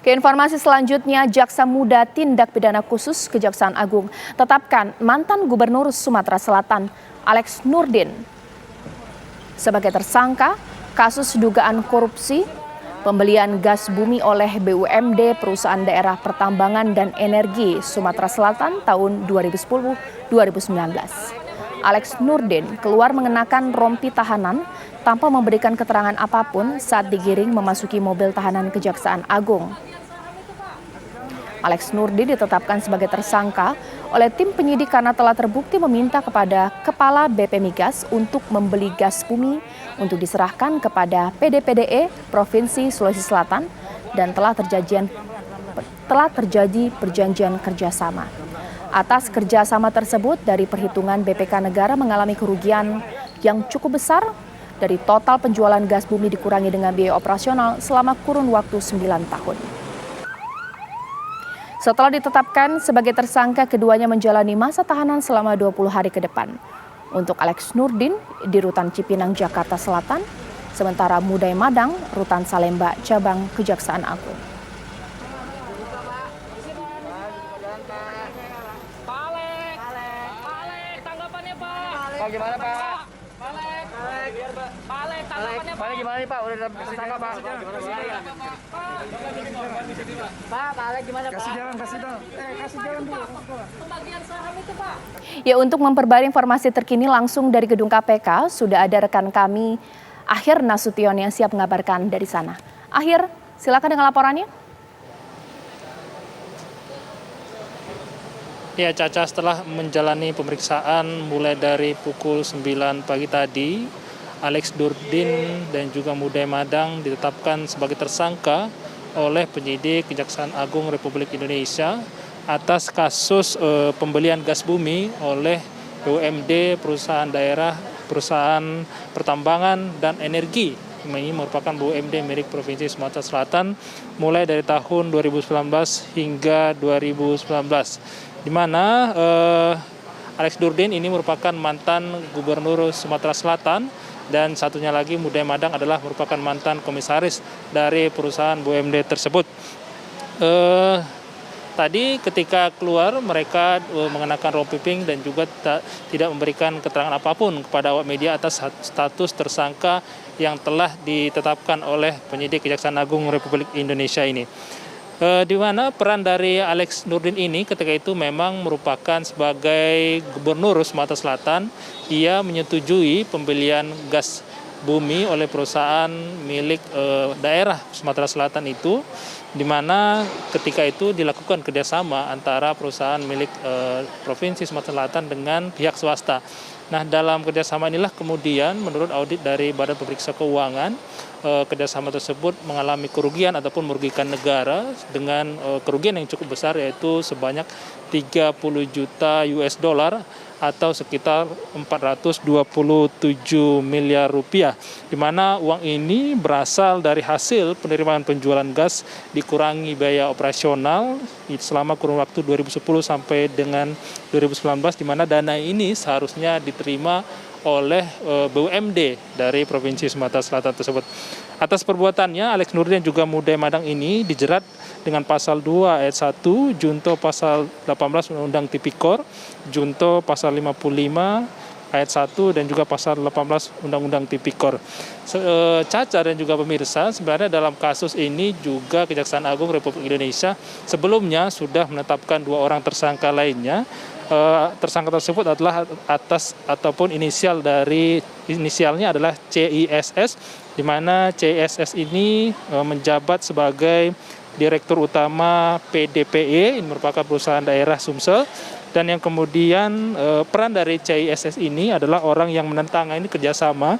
Ke informasi selanjutnya, Jaksa Muda Tindak Pidana Khusus Kejaksaan Agung tetapkan mantan Gubernur Sumatera Selatan Alex Nurdin sebagai tersangka kasus dugaan korupsi pembelian gas bumi oleh BUMD Perusahaan Daerah Pertambangan dan Energi Sumatera Selatan tahun 2010-2019. Alex Nurdin keluar mengenakan rompi tahanan tanpa memberikan keterangan apapun saat digiring memasuki mobil tahanan Kejaksaan Agung. Alex Nurdin ditetapkan sebagai tersangka oleh tim penyidik karena telah terbukti meminta kepada Kepala BP Migas untuk membeli gas bumi untuk diserahkan kepada PDPDE Provinsi Sulawesi Selatan dan telah terjadi perjanjian kerjasama. Atas kerjasama tersebut, dari perhitungan BPK Negara mengalami kerugian yang cukup besar dari total penjualan gas bumi dikurangi dengan biaya operasional selama kurun waktu 9 tahun. Setelah ditetapkan sebagai tersangka, keduanya menjalani masa tahanan selama 20 hari ke depan. Untuk Alex Nurdin di Rutan Cipinang, Jakarta Selatan, sementara Mudai Madang, Rutan Salemba, Cabang Kejaksaan Agung. Gimana Pak? Palek gimana nih Pak? Udah tersangka Pak? Pak, Palek gimana Pak? Kasih jalan dulu. Pembagian saham itu Pak. Ya, untuk memperbarui informasi terkini langsung dari gedung KPK, sudah ada rekan kami Akhir Nasution yang siap mengabarkan dari sana. Akhir, silakan dengan laporannya. Ya, Caca, setelah menjalani pemeriksaan mulai dari pukul 9 pagi tadi, Alex Nurdin dan juga Mudai Madang ditetapkan sebagai tersangka oleh penyidik Kejaksaan Agung Republik Indonesia atas kasus pembelian gas bumi oleh BUMD Perusahaan Daerah Perusahaan Pertambangan dan Energi. Ini merupakan BUMD milik Provinsi Sumatera Selatan mulai dari tahun 2019 hingga 2019. Di mana Alex Nurdin ini merupakan mantan Gubernur Sumatera Selatan dan satunya lagi Mudai Madang adalah merupakan mantan komisaris dari perusahaan BUMD tersebut. Tadi ketika keluar mereka mengenakan rompi pink dan juga tidak memberikan keterangan apapun kepada awak media atas status tersangka yang telah ditetapkan oleh penyidik Kejaksaan Agung Republik Indonesia ini. Di mana peran dari Alex Nurdin ini ketika itu memang merupakan sebagai Gubernur Sumatera Selatan, ia menyetujui pembelian gas bumi oleh perusahaan milik daerah Sumatera Selatan itu, di mana ketika itu dilakukan kerjasama antara perusahaan milik Provinsi Sumatera Selatan dengan pihak swasta. Nah, dalam kerjasama inilah kemudian menurut audit dari Badan Pemeriksa Keuangan, kerjasama tersebut mengalami kerugian ataupun merugikan negara dengan kerugian yang cukup besar, yaitu sebanyak 30 juta US dollar atau sekitar 427 miliar rupiah, di mana uang ini berasal dari hasil penerimaan penjualan gas dikurangi biaya operasional selama kurun waktu 2010 sampai dengan 2019, di mana dana ini seharusnya diterima oleh BUMD dari Provinsi Sumatera Selatan tersebut. Atas perbuatannya, Alex Nurdin dan juga Mudai Madang ini dijerat dengan pasal 2 ayat 1, junto pasal 18 Undang-Undang Tipikor, junto pasal 55 ayat 1 dan juga pasal 18 Undang-Undang Tipikor. Caca dan juga pemirsa, sebenarnya dalam kasus ini juga Kejaksaan Agung Republik Indonesia sebelumnya sudah menetapkan 2 orang tersangka lainnya. Tersangka tersebut adalah atas ataupun inisialnya adalah CISS, di mana CISS ini menjabat sebagai Direktur Utama PDPE, ini merupakan perusahaan daerah Sumsel, dan yang kemudian peran dari CISS ini adalah orang yang menentangani kerjasama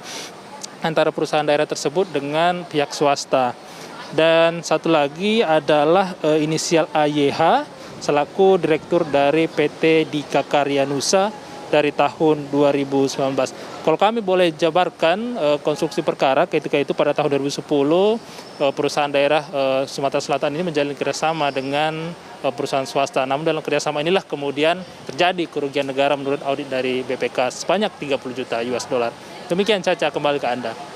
antara perusahaan daerah tersebut dengan pihak swasta. Dan satu lagi adalah inisial AYH, selaku Direktur dari PT Dika Karyanusa dari tahun 2019. Kalau kami boleh jabarkan konstruksi perkara ketika itu pada tahun 2010, perusahaan daerah Sumatera Selatan ini menjalin kerjasama dengan perusahaan swasta. Namun dalam kerjasama inilah kemudian terjadi kerugian negara menurut audit dari BPK sebanyak 30 juta US dollar. Demikian Caca, kembali ke Anda.